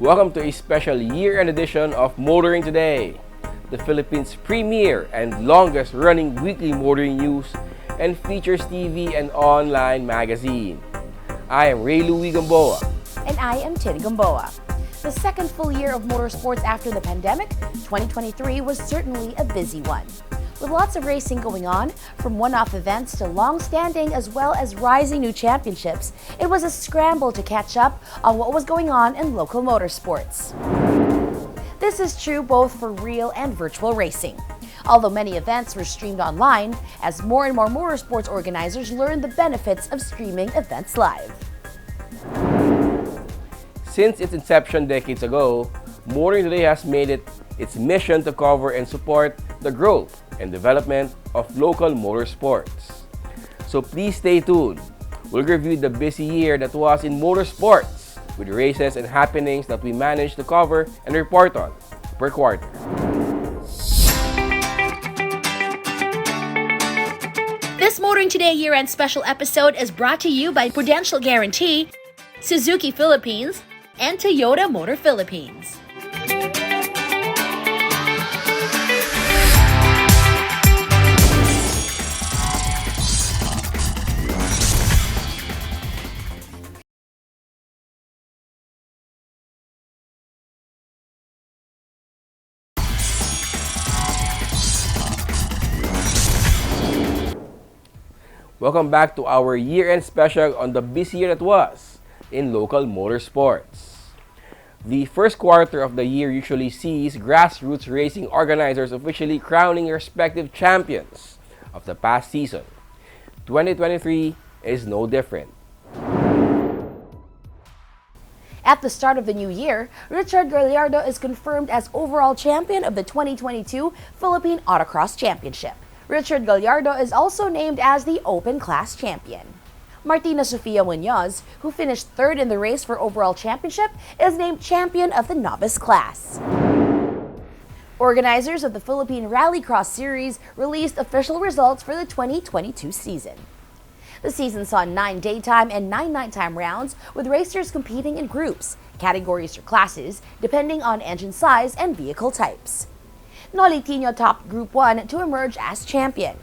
Welcome to a special year-end edition of Motoring Today, the Philippines' premier and longest-running weekly motoring news and features TV and online magazine. I am Ray Louie Gamboa. And I am Tiri Gamboa. The second full year of motorsports after the pandemic, 2023 was certainly a busy one. With lots of racing going on, from one-off events to long-standing as well as rising new championships, it was a scramble to catch up on what was going on in local motorsports. This is true both for real and virtual racing. Although many events were streamed online, as more and more motorsports organizers learned the benefits of streaming events live. Since its inception decades ago, Motoring Today has made it its mission to cover and support the growth and development of local motorsports. So please stay tuned. We'll review the busy year that was in motorsports with races and happenings that we managed to cover and report on per quarter. This Motoring Today year-end special episode is brought to you by Prudential Guarantee, Suzuki Philippines, and Toyota Motor Philippines. Welcome back to our year-end special on the busy year that was in local motorsports. The first quarter of the year usually sees grassroots racing organizers officially crowning respective champions of the past season. 2023 is no different. At the start of the new year, Richard Gallardo is confirmed as overall champion of the 2022 Philippine Autocross Championship. Richard Gallardo is also named as the Open Class Champion. Martina Sofia Munoz, who finished third in the race for overall championship, is named champion of the novice class. Organizers of the Philippine Rallycross Series released official results for the 2022 season. The season saw 9 daytime and 9 nighttime rounds, with racers competing in groups, categories or classes, depending on engine size and vehicle types. Noli Tino topped Group 1 to emerge as champion.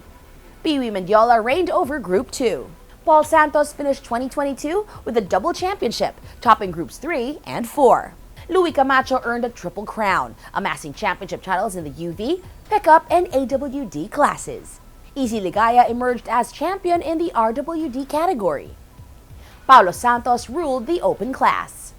Piwi Mendiola reigned over Group 2. Paul Santos finished 2022 with a double championship, topping Groups 3 and 4. Louis Camacho earned a triple crown, amassing championship titles in the UV, pickup, and AWD classes. Easy Ligaya emerged as champion in the RWD category. Paulo Santos ruled the open class.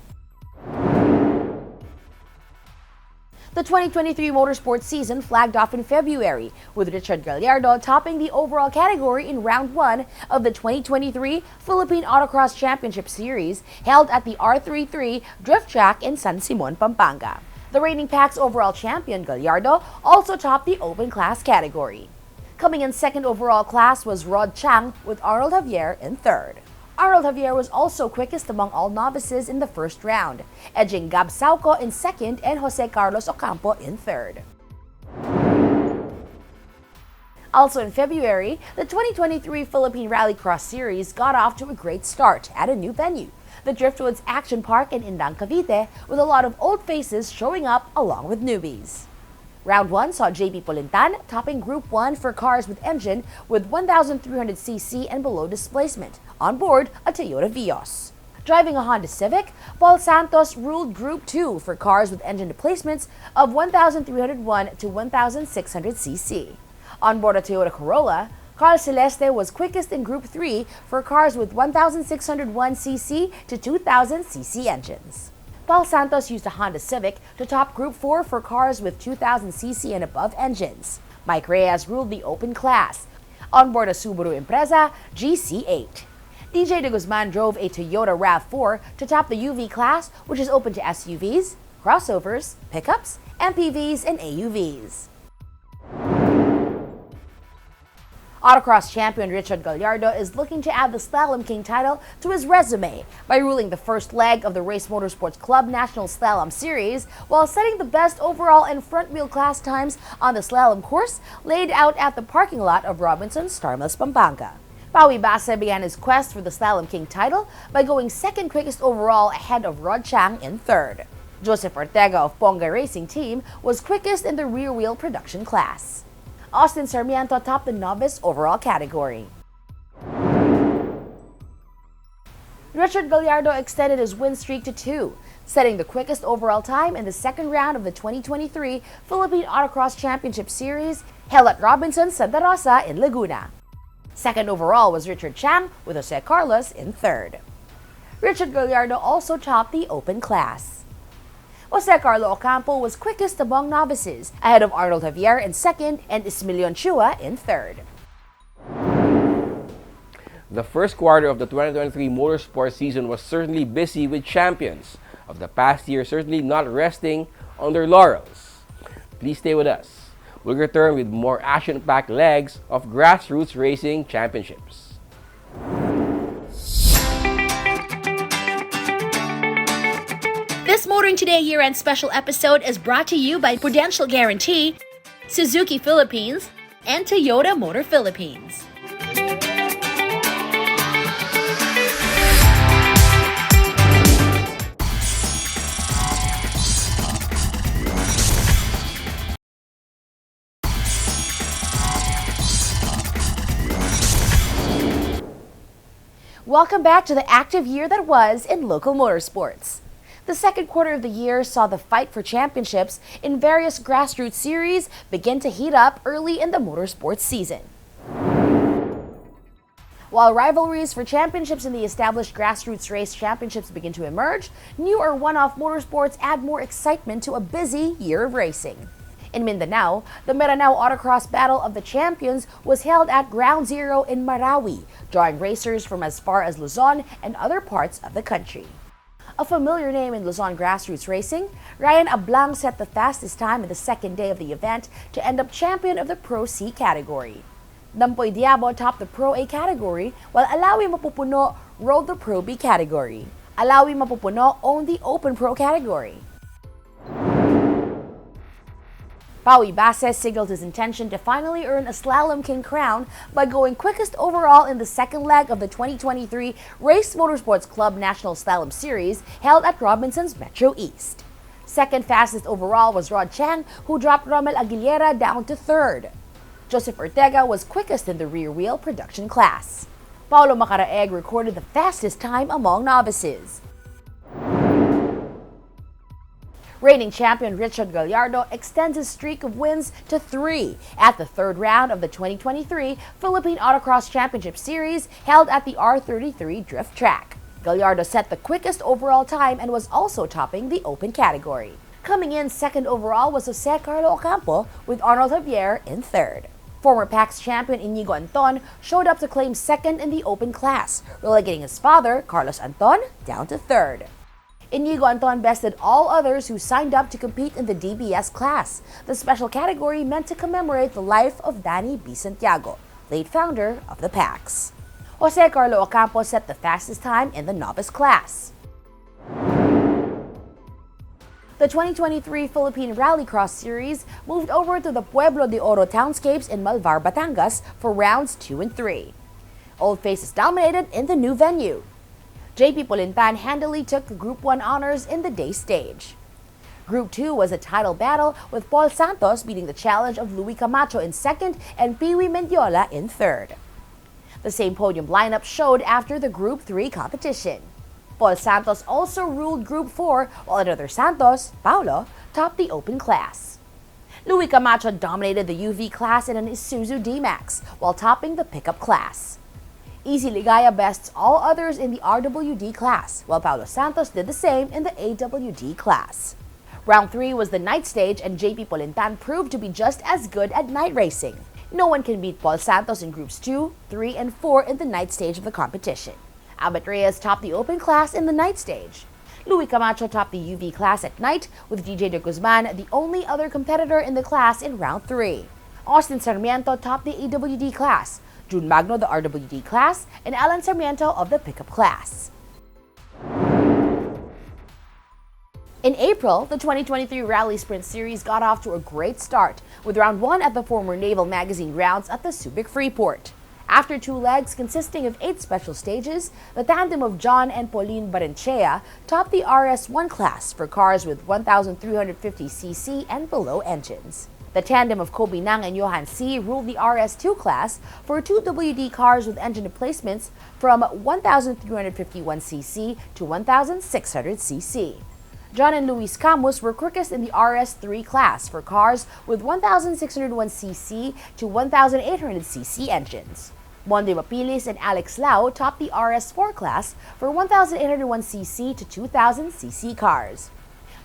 The 2023 motorsports season flagged off in February, with Richard Gallardo topping the overall category in Round 1 of the 2023 Philippine Autocross Championship Series held at the R33 Drift Track in San Simon, Pampanga. The reigning PAC's overall champion, Gallardo, also topped the open class category. Coming in second overall class was Rod Chang, with Arnold Javier in third. Arnold Javier was also quickest among all novices in the first round, edging Gab Sauco in second and Jose Carlos Ocampo in third. Also in February, the 2023 Philippine Rallycross Series got off to a great start at a new venue, the Driftwoods Action Park in Indang, Cavite, with a lot of old faces showing up along with newbies. Round 1 saw JP Polintan topping Group 1 for cars with engine with 1,300cc and below displacement, on board a Toyota Vios. Driving a Honda Civic, Paul Santos ruled Group 2 for cars with engine displacements of 1,301 to 1,600cc. On board a Toyota Corolla, Carl Celeste was quickest in Group 3 for cars with 1,601cc to 2,000cc engines. Paul Santos used a Honda Civic to top Group 4 for cars with 2,000cc and above engines. Mike Reyes ruled the open class. On board a Subaru Impreza GC8. DJ De Guzman drove a Toyota RAV4 to top the UV class, which is open to SUVs, crossovers, pickups, MPVs, and AUVs. Autocross champion Richard Gallardo is looking to add the Slalom King title to his resume by ruling the first leg of the Race Motorsports Club National Slalom Series while setting the best overall and front-wheel class times on the slalom course laid out at the parking lot of Robinson's Starmills, Pampanga. Paui Base began his quest for the Slalom King title by going second quickest overall ahead of Rod Chang in third. Joseph Ortega of Ponga Racing Team was quickest in the rear-wheel production class. Austin Sarmiento topped the novice overall category. Richard Gallardo extended his win streak to 2, setting the quickest overall time in the second round of the 2023 Philippine Autocross Championship Series held at Robinson's Santa Rosa in Laguna. Second overall was Richard Chang with Jose Carlos in third. Richard Gallardo also topped the open class. Jose Carlo Ocampo was quickest among novices, ahead of Arnold Javier in second and Ismilion Chua in third. The first quarter of the 2023 motorsports season was certainly busy with champions of the past year certainly not resting on their laurels. Please stay with us. We'll return with more action-packed legs of grassroots racing championships. This Motoring Today year-end special episode is brought to you by Prudential Guarantee, Suzuki Philippines, and Toyota Motor Philippines. Welcome back to the active year that was in local motorsports. The second quarter of the year saw the fight for championships in various grassroots series begin to heat up early in the motorsports season. While rivalries for championships in the established grassroots race championships begin to emerge, new or one-off motorsports add more excitement to a busy year of racing. In Mindanao, the Maranao Autocross Battle of the Champions was held at Ground Zero in Marawi, drawing racers from as far as Luzon and other parts of the country. A familiar name in Luzon grassroots racing, Ryan Ablang set the fastest time in the second day of the event to end up champion of the Pro C category. Dampoy Diabo topped the Pro A category, while Alawi Mapupuno rode the Pro B category. Alawi Mapupuno owned the Open Pro category. Paui Base signaled his intention to finally earn a Slalom King crown by going quickest overall in the second leg of the 2023 Race Motorsports Club National Slalom Series held at Robinson's Metro East. Second fastest overall was Rod Chang, who dropped Romel Aguilera down to third. Joseph Ortega was quickest in the rear-wheel production class. Paulo Macaraeg recorded the fastest time among novices. Reigning champion Richard Gallardo extends his streak of wins to 3 at the third round of the 2023 Philippine Autocross Championship Series held at the R33 Drift Track. Gallardo set the quickest overall time and was also topping the open category. Coming in second overall was Jose Carlo Ocampo with Arnold Javier in third. Former PAX champion Inigo Anton showed up to claim second in the open class, relegating his father, Carlos Anton, down to third. Inigo Anton bested all others who signed up to compete in the DBS class, the special category meant to commemorate the life of Danny B. Santiago, late founder of the PAX. Jose Carlo Ocampo set the fastest time in the novice class. The 2023 Philippine Rallycross Series moved over to the Pueblo de Oro townscapes in Malvar, Batangas for rounds 2 and 3. Old faces dominated in the new venue. JP Polintan handily took the Group 1 honors in the day stage. Group 2 was a title battle with Paul Santos beating the challenge of Louis Camacho in second and Piwi Mendiola in third. The same podium lineup showed after the Group 3 competition. Paul Santos also ruled Group 4 while another Santos, Paulo, topped the open class. Louis Camacho dominated the UV class in an Isuzu D-Max while topping the pickup class. Easy Ligaya bests all others in the RWD class, while Paulo Santos did the same in the AWD class. Round 3 was the night stage and JP Polintan proved to be just as good at night racing. No one can beat Paul Santos in Groups 2, 3, and 4 in the night stage of the competition. Albert Reyes topped the open class in the night stage. Louis Camacho topped the UV class at night, with DJ de Guzman the only other competitor in the class in round 3. Austin Sarmiento topped the AWD class, June Magno the RWD class, and Alan Sarmiento of the pickup class. In April, the 2023 Rally Sprint Series got off to a great start, with round 1 at the former Naval Magazine grounds at the Subic Freeport. After 2 legs consisting of 8 special stages, the tandem of John and Pauline Barenchea topped the RS1 class for cars with 1,350cc and below engines. The tandem of Kobe Nang and Johan C. ruled the RS2 class for 2 WD cars with engine replacements from 1,351cc to 1,600cc. John and Luis Camus were quickest in the RS3 class for cars with 1,601cc to 1,800cc engines. Monde Mapilis and Alex Lau topped the RS4 class for 1,801cc to 2,000cc cars.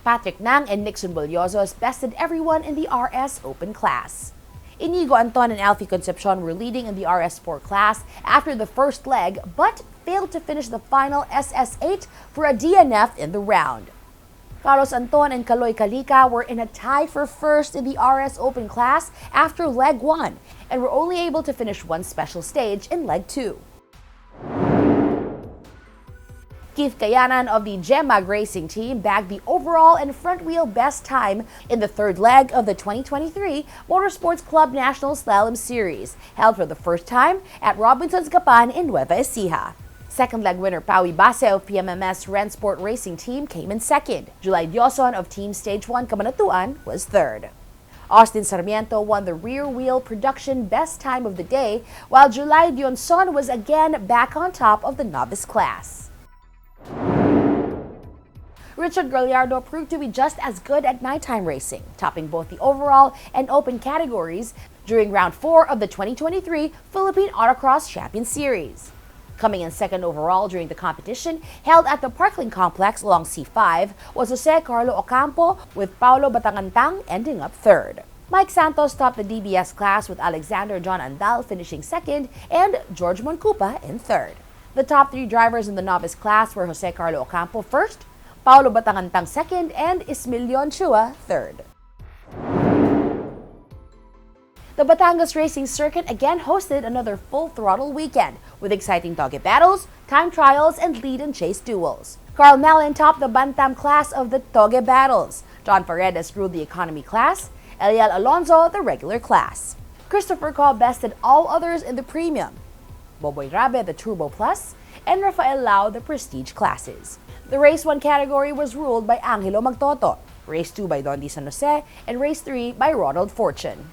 Patrick Nang and Nixon Bolliosos bested everyone in the RS Open class. Inigo Anton and Alfie Concepcion were leading in the RS4 class after the first leg but failed to finish the final SS8 for a DNF in the round. Carlos Anton and Kaloy Kalika were in a tie for first in the RS Open class after leg 1 and were only able to finish one special stage in leg 2. Keith Kayanan of the Gemmag Racing team bagged the overall and front wheel best time in the third leg of the 2023 Motorsports Club National Slalom Series, held for the first time at Robinson's Gapan in Nueva Ecija. Second leg winner Paui Base of PMMS Rensport Racing Team came in second. July Dioson of Team Stage 1 Cabanatuan was third. Austin Sarmiento won the rear wheel production best time of the day, while July Dionson was again back on top of the novice class. Richard Gallardo proved to be just as good at nighttime racing, topping both the overall and open categories during round 4 of the 2023 Philippine Autocross Champion Series. Coming in second overall during the competition, held at the Parkling Complex along C5, was Jose Carlo Ocampo, with Paulo Batangantang ending up third. Mike Santos topped the DBS class with Alexander John Andal finishing second and George Moncupa in third. The top 3 drivers in the novice class were Jose Carlo Ocampo first, Paulo Batangantang second, and Ismilion Chua third. The Batangas Racing Circuit again hosted another full-throttle weekend with exciting doggy battles, time trials, and lead and chase duels. Carl Mellon topped the Bantam class of the Toge battles. John Paredes ruled the economy class, Eliel Alonso the regular class. Christopher Cobb bested all others in the premium, Boboy Rabe the Turbo Plus, and Rafael Lau the prestige classes. The Race 1 category was ruled by Angelo Magtoto, Race 2 by Don Di San Jose, and Race 3 by Ronald Fortune.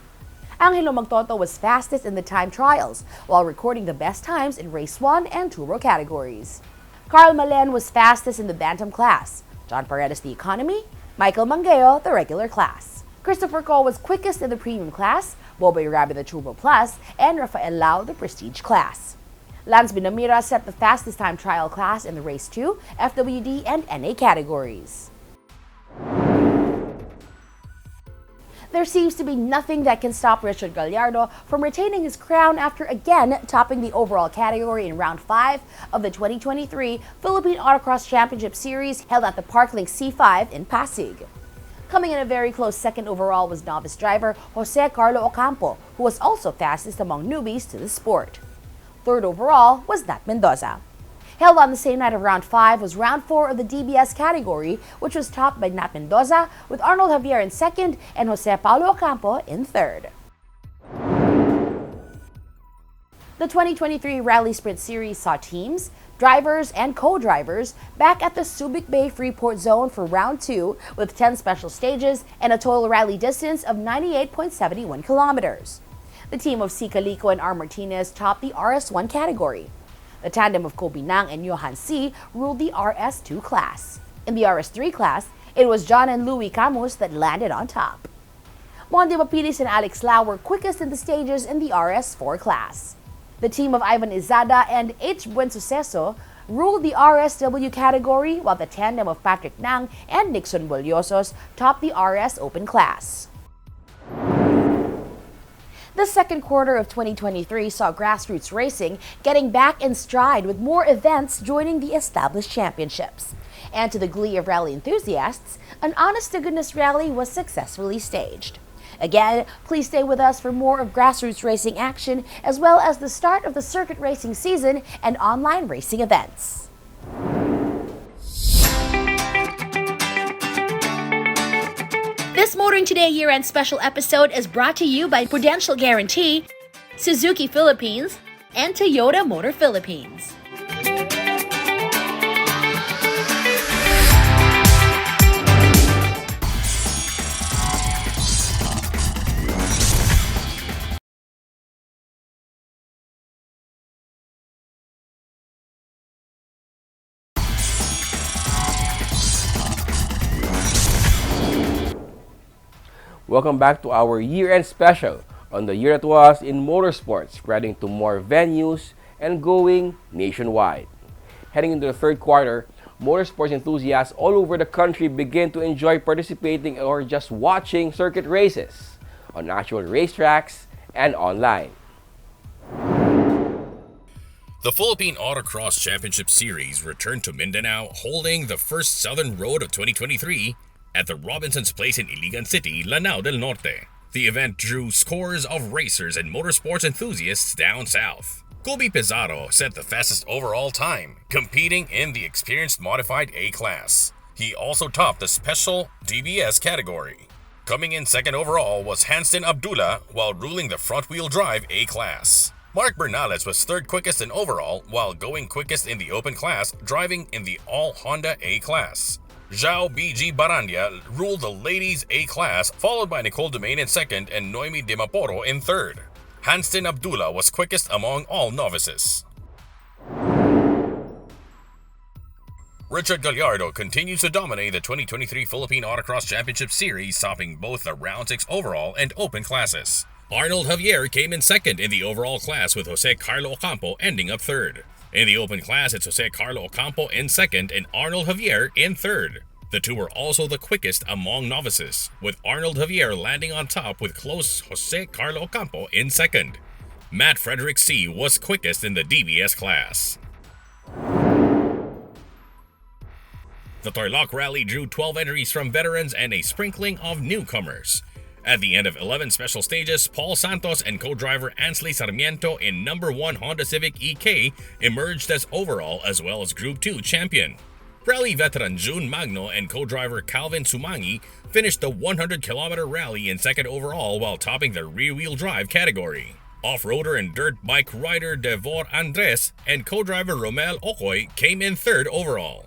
Angelo Magtoto was fastest in the time trials, while recording the best times in Race 1 and Turbo categories. Carl Malen was fastest in the Bantam class, John Paredes the economy, Michael Mangeo the regular class. Christopher Cole was quickest in the premium class, Boboy Rabi the Turbo Plus, and Rafael Lau the prestige class. Lance Binamira set the fastest time trial class in the Race 2, FWD, and NA categories. There seems to be nothing that can stop Richard Gallardo from retaining his crown after again topping the overall category in round 5 of the 2023 Philippine Autocross Championship Series held at the Parklink C5 in Pasig. Coming in a very close second overall was novice driver Jose Carlo Ocampo, who was also fastest among newbies to the sport. Third overall was Nat Mendoza. Held on the same night of round 5 was round 4 of the DBS category, which was topped by Nat Mendoza, with Arnold Javier in second and Jose Paulo Ocampo in third. The 2023 Rally Sprint Series saw teams, drivers, and co-drivers back at the Subic Bay Freeport Zone for round 2 with 10 special stages and a total rally distance of 98.71 kilometers. The team of C. Calico and R. Martinez topped the RS1 category. The tandem of Kobe Nang and Johan C. ruled the RS2 class. In the RS3 class, it was John and Louis Camus that landed on top. Monde Mapilis and Alex Lau were quickest in the stages in the RS4 class. The team of Ivan Izada and H. Buensuceso ruled the RSW category, while the tandem of Patrick Nang and Nixon Bolliosos topped the RS Open class. The second quarter of 2023 saw grassroots racing getting back in stride with more events joining the established championships. And to the glee of rally enthusiasts, an honest-to-goodness rally was successfully staged. Again, please stay with us for more of grassroots racing action, as well as the start of the circuit racing season and online racing events. This Motoring Today year-end special episode is brought to you by Prudential Guarantee, Suzuki Philippines, and Toyota Motor Philippines. Welcome back to our year-end special on the year that was in motorsports, spreading to more venues and going nationwide. Heading into the third quarter, motorsports enthusiasts all over the country begin to enjoy participating or just watching circuit races on actual racetracks and online. The Philippine Autocross Championship Series returned to Mindanao, holding the first Southern Road of 2023 at the Robinson's Place in Iligan City, Lanao del Norte. The event drew scores of racers and motorsports enthusiasts down south. Colby Pizarro set the fastest overall time, competing in the experienced modified A-class. He also topped the special DBS category. Coming in second overall was Hanston Abdullah while ruling the front-wheel drive A-class. Mark Bernales was third quickest in overall while going quickest in the open class, driving in the all-Honda A-class. Zhao BG Baranya ruled the ladies A-class, followed by Nicole Dumain in second and Noemi De Maporo in third. Hanston Abdullah was quickest among all novices. Richard Gallardo continues to dominate the 2023 Philippine Autocross Championship Series, topping both the Round 6 overall and open classes. Arnold Javier came in second in the overall class, with Jose Carlo Ocampo ending up third. In the open class, it's Jose Carlo Ocampo in second and Arnold Javier in third. The two were also the quickest among novices, with Arnold Javier landing on top with close Jose Carlo Ocampo in second. Matt Frederick C. was quickest in the DBS class. The Tarlac Rally drew 12 entries from veterans and a sprinkling of newcomers. At the end of 11 special stages, Paul Santos and co-driver Ansley Sarmiento in number 1 Honda Civic EK emerged as overall as well as Group 2 champion. Rally veteran June Magno and co-driver Calvin Sumangi finished the 100-kilometer rally in second overall while topping the rear-wheel drive category. Off-roader and dirt bike rider Devor Andres and co-driver Romel Okoy came in third overall.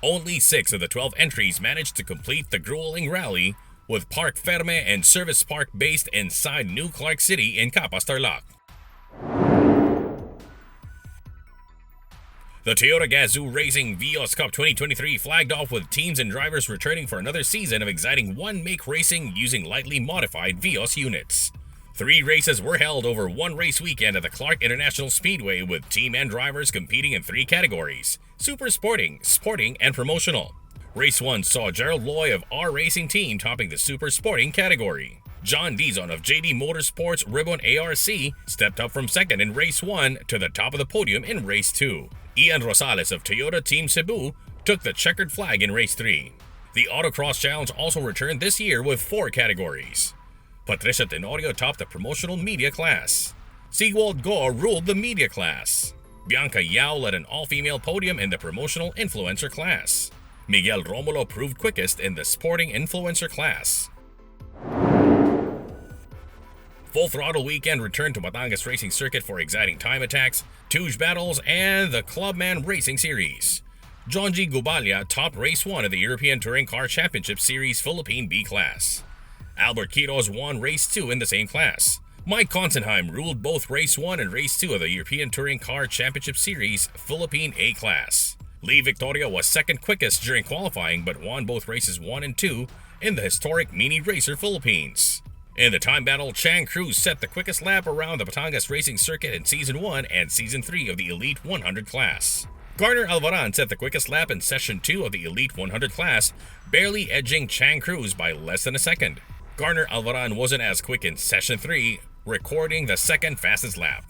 Only 6 of the 12 entries managed to complete the grueling rally, with Park Ferme and Service Park based inside New Clark City in Capas, Tarlac. The Toyota Gazoo Racing Vios Cup 2023 flagged off with teams and drivers returning for another season of exciting one-make racing using lightly modified Vios units. 3 races were held over one race weekend at the Clark International Speedway, with team and drivers competing in 3 categories: Super Sporting, Sporting, and Promotional. Race 1 saw Gerald Loy of R Racing Team topping the Super Sporting category. John Dizon of JD Motorsports Ribbon ARC stepped up from second in Race 1 to the top of the podium in Race 2. Ian Rosales of Toyota Team Cebu took the checkered flag in Race 3. The Autocross Challenge also returned this year with 4 categories. Patricia Tenorio topped the promotional media class. Sigwald Gore ruled the media class. Bianca Yao led an all-female podium in the promotional influencer class. Miguel Romulo proved quickest in the sporting influencer class. Full Throttle Weekend returned to Batangas Racing Circuit for exciting time attacks, Touge battles, and the Clubman Racing Series. John G. Gubalia topped Race 1 of the European Touring Car Championship Series Philippine B class. Albert Quiroz won Race 2 in the same class. Mike Consenheim ruled both Race 1 and Race 2 of the European Touring Car Championship Series Philippine A class. Lee Victoria was second quickest during qualifying but won both races 1 and 2 in the historic Mini Racer Philippines. In the time battle, Chang Cruz set the quickest lap around the Batangas Racing Circuit in Season 1 and Season 3 of the Elite 100 class. Garner Alvaran set the quickest lap in Session 2 of the Elite 100 class, barely edging Chang Cruz by less than a second. Garner Alvaran wasn't as quick in Session 3, recording the second fastest lap.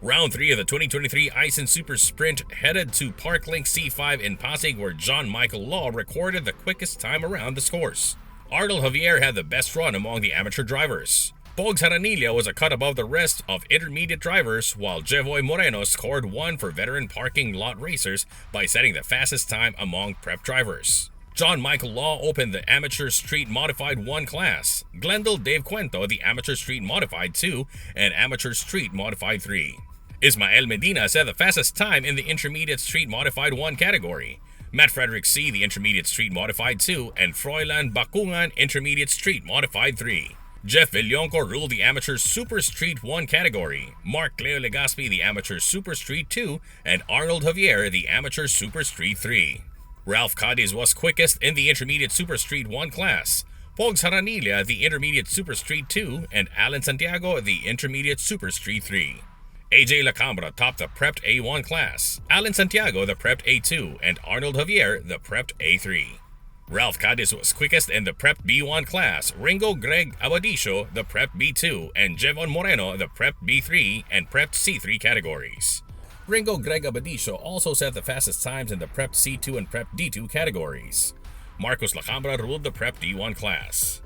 Round 3 of the 2023 Aisin Super Sprint headed to Parklink C5 in Pasig, where John Michael Law recorded the quickest time around the course. Arnold Javier had the best run among the amateur drivers. Pogs Haranilla was a cut above the rest of intermediate drivers, while Jevoy Moreno scored 1 for veteran parking lot racers by setting the fastest time among prep drivers. John Michael Law opened the Amateur Street Modified 1 class. Glendale Dave Cuento the Amateur Street Modified 2 and Amateur Street Modified 3. Ismael Medina set the fastest time in the Intermediate Street Modified 1 category. Matt Frederick C. the Intermediate Street Modified 2 and Froilan Bakungan Intermediate Street Modified 3. Jeff Villonco ruled the Amateur Super Street 1 category. Mark Cleo Legaspi the Amateur Super Street 2 and Arnold Javier the Amateur Super Street 3. Ralph Cadiz was quickest in the Intermediate Super Street 1 class. Pogs Haranilla the Intermediate Super Street 2 and Alan Santiago the Intermediate Super Street 3. AJ Lacambra topped the Prepped A1 class, Alan Santiago the Prepped A2, and Arnold Javier the Prepped A3. Ralph Cadiz was quickest in the Prepped B1 class, Ringo Greg Abadisho the Prepped B2, and Jevon Moreno the Prepped B3 and Prepped C3 categories. Ringo Greg Abadisho also set the fastest times in the Prepped C2 and Prepped D2 categories. Marcos Lacambra ruled the Prepped D1 class.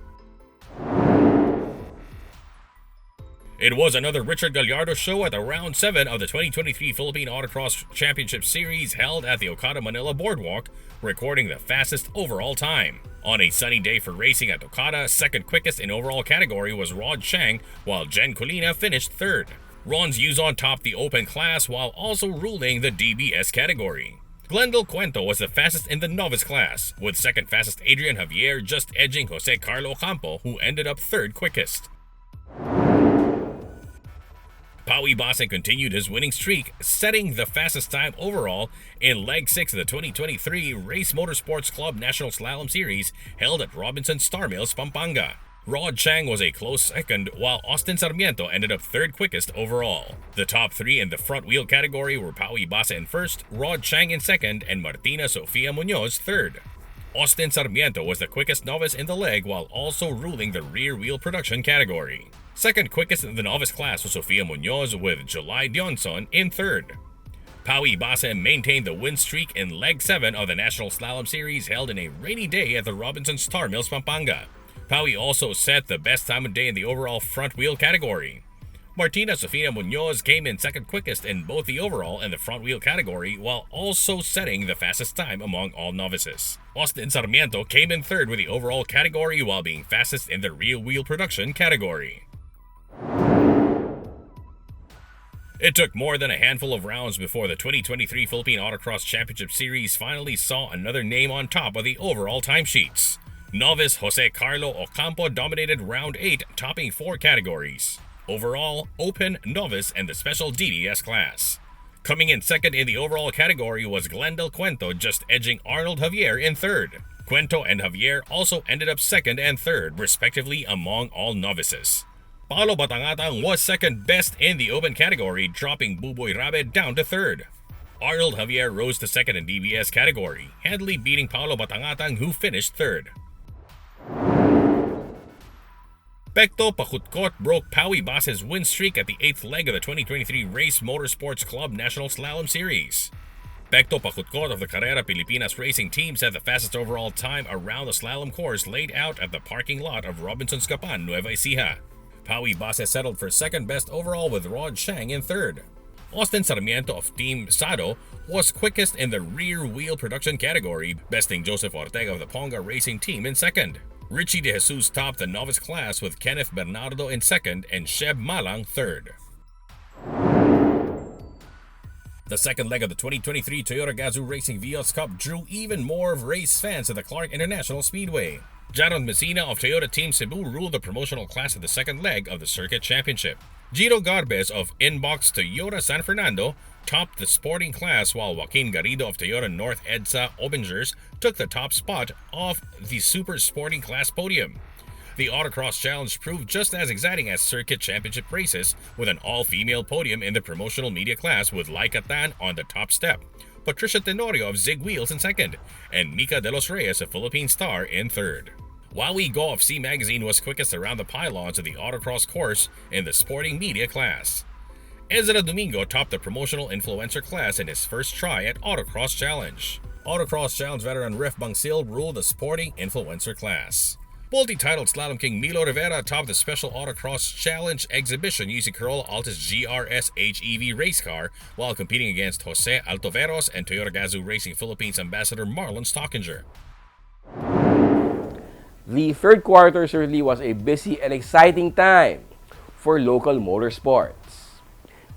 It was another Richard Gallardo show at the Round 7 of the 2023 Philippine Autocross Championship Series held at the Okada Manila Boardwalk, recording the fastest overall time. On a sunny day for racing at Okada, second quickest in overall category was Rod Chang, while Jen Colina finished third. Ron's Yuzon topped the open class while also ruling the DBS category. Glendale Cuento was the fastest in the novice class, with second fastest Adrian Javier just edging Jose Carlo Ocampo, who ended up third quickest. Paui Basen continued his winning streak, setting the fastest time overall in Leg 6 of the 2023 Race Motorsports Club National Slalom Series held at Robinson Star Mills, Pampanga. Rod Chang was a close second, while Austin Sarmiento ended up third quickest overall. The top 3 in the front wheel category were Paui Basa in first, Rod Chang in second, and Martina Sofia Munoz third. Austin Sarmiento was the quickest novice in the leg while also ruling the rear wheel production category. Second quickest in the novice class was Sofia Munoz with July Dionson in third. Paui Basa maintained the win streak in Leg 7 of the National Slalom Series held in a rainy day at the Robinson Star Mills, Pampanga. Paui also set the best time of day in the overall front wheel category. Martina Sofia Munoz came in second quickest in both the overall and the front wheel category while also setting the fastest time among all novices. Austin Sarmiento came in third with the overall category while being fastest in the rear wheel production category. It took more than a handful of rounds before the 2023 Philippine Autocross Championship Series finally saw another name on top of the overall timesheets. Novice Jose Carlo Ocampo dominated round 8, topping 4 categories: overall, open, novice, and the special DDS class. Coming in second in the overall category was Glendale Cuento, just edging Arnold Javier in third. Cuento and Javier also ended up second and third, respectively, among all novices. Paolo Batangatang was second best in the open category, dropping Buboy Rabe down to third. Arnold Javier rose to second in DBS category, handily beating Paolo Batangatang, who finished third. Pecto Pakutkot broke Paui Basa's win streak at the 8th leg of the 2023 Race Motorsports Club National Slalom Series. Pecto Pakutkot of the Carrera Pilipinas Racing Team set the fastest overall time around the slalom course laid out at the parking lot of Robinson's Capan, Nueva Ecija. Paui Basa settled for second best overall with Rod Chang in third. Austin Sarmiento of Team Sado was quickest in the rear wheel production category, besting Joseph Ortega of the Ponga Racing Team in second. Richie De Jesus topped the novice class with Kenneth Bernardo in second and Sheb Malang third. The second leg of the 2023 Toyota Gazoo Racing Vios Cup drew even more of race fans at the Clark International Speedway. Jaron Messina of Toyota Team Cebu ruled the promotional class of the second leg of the Circuit Championship. Giro Garbes of Inbox Toyota San Fernando topped the sporting class, while Joaquin Garrido of Toyota North EDSA Obingers took the top spot off the Super Sporting Class podium. The Autocross Challenge proved just as exciting as Circuit Championship races, with an all-female podium in the promotional media class with Laika Tan on the top step, Patricia Tenorio of Zig Wheels in second, and Mika De Los Reyes of Philippine Star in third. Wowie Golf C Magazine was quickest around the pylons of the autocross course in the sporting media class. Ezra Domingo topped the promotional influencer class in his first try at Autocross Challenge. Autocross Challenge veteran Ref Bangsil ruled the sporting influencer class. Multi-titled slalom king Milo Rivera topped the special Autocross Challenge exhibition using Corolla Altis GRS HEV race car while competing against Jose Altoveros and Toyota Gazoo Racing Philippines ambassador Marlon Stockinger. The third quarter certainly was a busy and exciting time for local motorsports.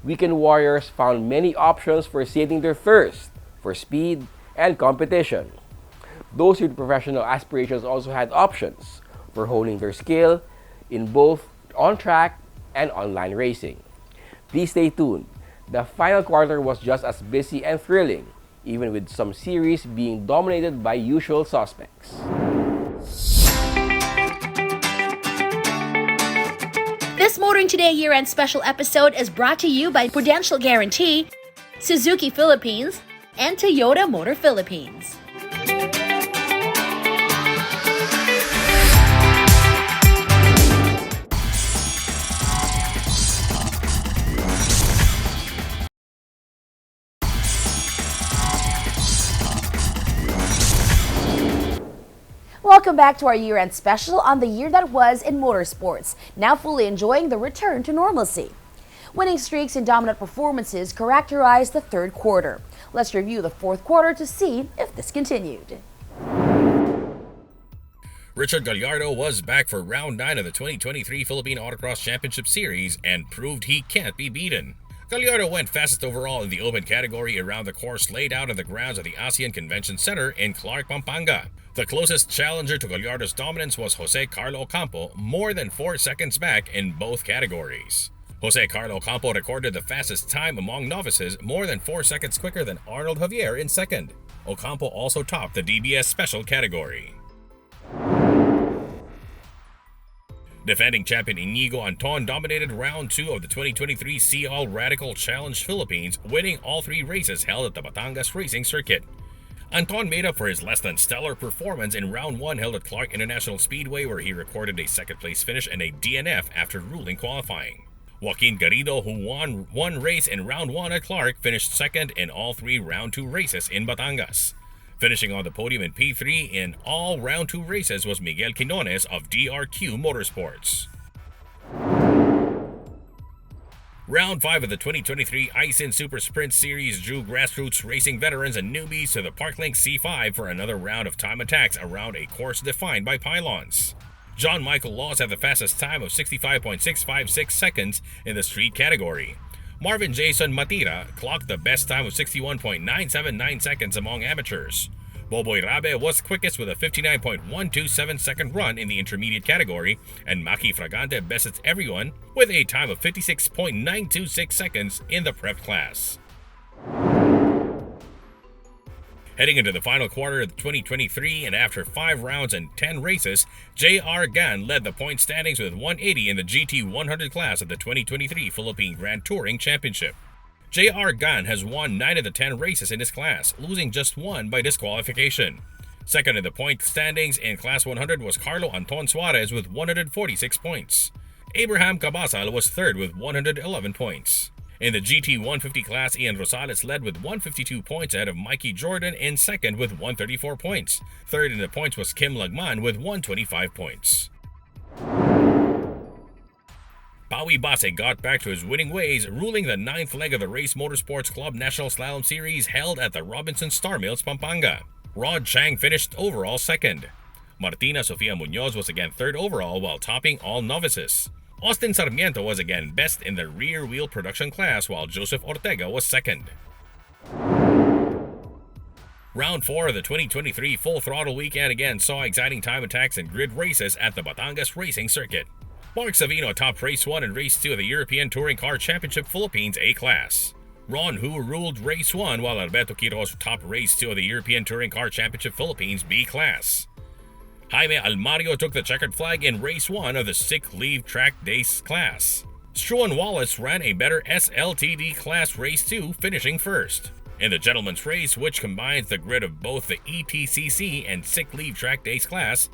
Weekend warriors found many options for setting their thirst for speed and competition. Those with professional aspirations also had options for honing their skill in both on-track and online racing. Please stay tuned. The final quarter was just as busy and thrilling, even with some series being dominated by usual suspects. This Motoring Today year-end special episode is brought to you by Prudential Guarantee, Suzuki Philippines, and Toyota Motor Philippines. Welcome back to our year-end special on the year that was in motorsports, now fully enjoying the return to normalcy. Winning streaks and dominant performances characterized the third quarter. Let's review the fourth quarter to see if this continued. Richard Gallardo was back for round 9 of the 2023 Philippine Autocross Championship Series and proved he can't be beaten. Gallardo went fastest overall in the open category around the course laid out on the grounds of the ASEAN Convention Center in Clark, Pampanga. The closest challenger to Gallardo's dominance was Jose Carlo Ocampo, more than 4 seconds back in both categories. Jose Carlo Ocampo recorded the fastest time among novices, more than 4 seconds quicker than Arnold Javier in second. Ocampo also topped the DBS Special category. Defending champion Inigo Anton dominated round 2 of the 2023 See All Radical Challenge Philippines, winning all 3 races held at the Batangas Racing Circuit. Anton made up for his less than stellar performance in round 1 held at Clark International Speedway, where he recorded a second place finish and a DNF after ruling qualifying. Joaquin Garrido, who won one race in round 1 at Clark, finished second in all 3 round 2 races in Batangas. Finishing on the podium in P3 in all round 2 races was Miguel Quinones of DRQ Motorsports. Round 5 of the 2023 ISIN Super Sprint Series drew grassroots racing veterans and newbies to the Parklink C5 for another round of time attacks around a course defined by pylons. John Michael Laws had the fastest time of 65.656 seconds in the street category. Marvin Jason Matira clocked the best time of 61.979 seconds among amateurs. Boboy Rabe was quickest with a 59.127 second run in the intermediate category, and Maki Fragante bested everyone with a time of 56.926 seconds in the prep class. Heading into the final quarter of the 2023, and after 5 rounds and 10 races, J.R. Gan led the point standings with 180 in the GT 100 class of the 2023 Philippine Grand Touring Championship. J.R. Gan has won 9 of the 10 races in his class, losing just 1 by disqualification. Second in the point standings in Class 100 was Carlo Anton Suarez with 146 points. Abraham Cabasal was third with 111 points. In the GT 150 class, Ian Rosales led with 152 points ahead of Mikey Jordan in second with 134 points. Third in the points was Kim Lagman with 125 points. Pawi Base got back to his winning ways, ruling the 9th leg of the Race Motorsports Club National Slalom Series held at the Robinson Star Mills, Pampanga. Rod Chang finished overall second. Martina Sofia Munoz was again third overall while topping all novices. Austin Sarmiento was again best in the rear wheel production class, while Joseph Ortega was second. Round 4 of the 2023 Full Throttle Weekend again saw exciting time attacks and grid races at the Batangas Racing Circuit. Mark Savino topped Race 1 and Race 2 of the European Touring Car Championship Philippines A-Class. Ron Hu ruled Race 1, while Alberto Quiroz topped Race 2 of the European Touring Car Championship Philippines B-Class. Jaime Almario took the checkered flag in Race 1 of the Sick Leave Track Days class. Struan Wallace ran a better SLTD class Race 2, finishing first. In the Gentleman's Race, which combines the grid of both the ETCC and Sick Leave Track Days class,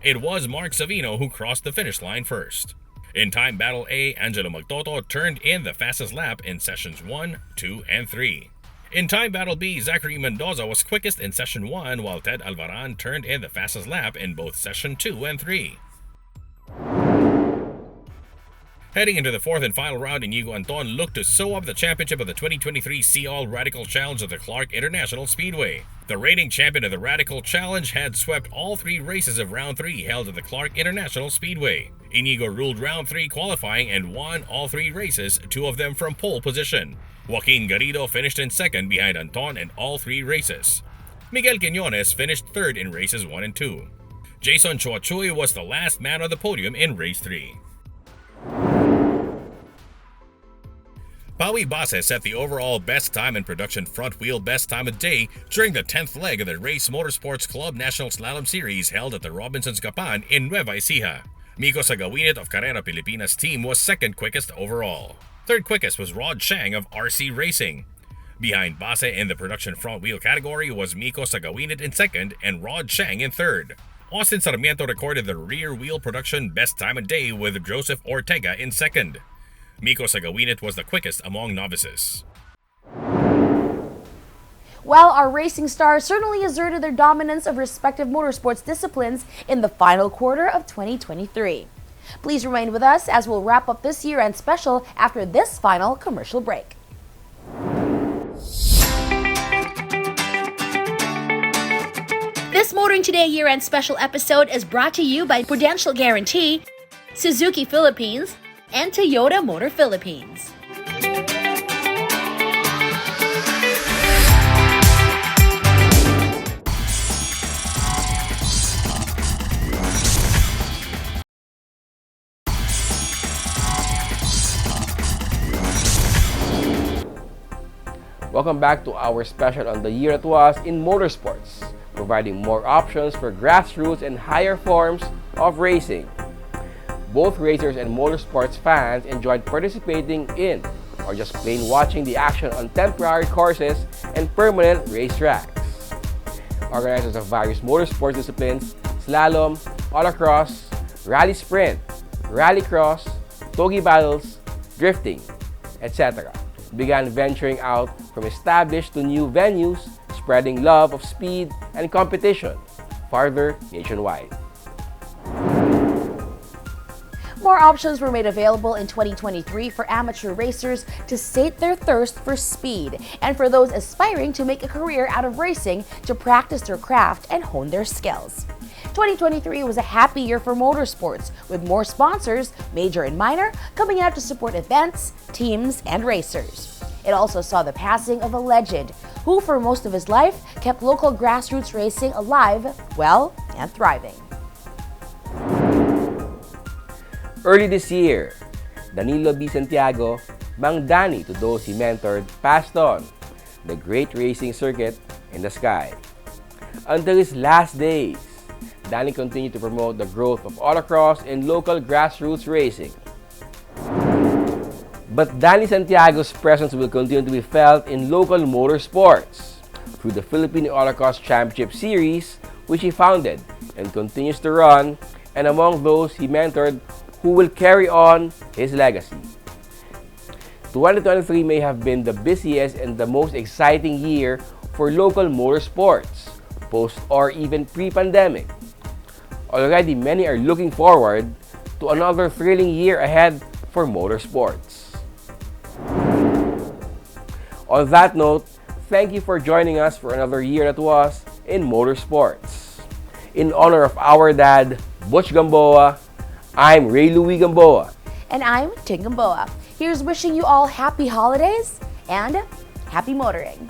It was Mark Savino who crossed the finish line first. In Time Battle A, Angelo Magtoto turned in the fastest lap in sessions 1, 2, and 3. In Time Battle B, Zachary Mendoza was quickest in session 1 while Ted Alvaran turned in the fastest lap in both session 2 and 3. Heading into the fourth and final round, Inigo Anton looked to sew up the championship of the 2023 See All Radical Challenge at the Clark International Speedway. The reigning champion of the Radical Challenge had swept all 3 races of round 3 held at the Clark International Speedway. Inigo ruled round 3 qualifying and won all 3 races, 2 of them from pole position. Joaquin Garrido finished in second behind Anton in all 3 races. Miguel Quiñones finished third in races 1 and 2. Jason Chuachuy was the last man on the podium in race 3. Pawi Base set the overall best time and production front wheel best time of day during the 10th leg of the Race Motorsports Club National Slalom Series held at the Robinsons Gapan in Nueva Ecija. Miko Sagawinit of Carrera Pilipinas team was second quickest overall. Third quickest was Rod Chang of RC Racing. Behind Base in the production front wheel category was Miko Sagawinit in second and Rod Chang in third. Austin Sarmiento recorded the rear wheel production best time of day with Joseph Ortega in second. Miko Sagawinit was the quickest among novices. While our racing stars certainly asserted their dominance of respective motorsports disciplines in the final quarter of 2023. Please remain with us as we'll wrap up this year-end special after this final commercial break. This Motoring Today year-end special episode is brought to you by Prudential Guarantee, Suzuki Philippines, and Toyota Motor Philippines. Welcome back to our special on the year that was in motorsports, providing more options for grassroots and higher forms of racing. Both racers and motorsports fans enjoyed participating in or just plain watching the action on temporary courses and permanent racetracks. Organizers of various motorsports disciplines, slalom, autocross, rally sprint, rallycross, togi battles, drifting, etc., began venturing out from established to new venues, spreading love of speed and competition farther nationwide. More options were made available in 2023 for amateur racers to sate their thirst for speed, and for those aspiring to make a career out of racing to practice their craft and hone their skills. 2023 was a happy year for motorsports, with more sponsors, major and minor, coming out to support events, teams, and racers. It also saw the passing of a legend who, for most of his life, kept local grassroots racing alive, well, and thriving. Early this year, Danilo B. Santiago, Mang Danny to those he mentored, passed on the great racing circuit in the sky. Until his last days, Danny continued to promote the growth of autocross and local grassroots racing. But Danny Santiago's presence will continue to be felt in local motorsports through the Philippine Autocross Championship Series, which he founded and continues to run, and among those he mentored who will carry on his legacy. 2023 may have been the busiest and the most exciting year for local motorsports, post or even pre-pandemic. Already, many are looking forward to another thrilling year ahead for motorsports. On that note, thank you for joining us for another year that was in motorsports. In honor of our dad, Butch Gamboa, I'm Ray Louie Gamboa. And I'm Ting Gamboa. Here's wishing you all happy holidays and happy motoring.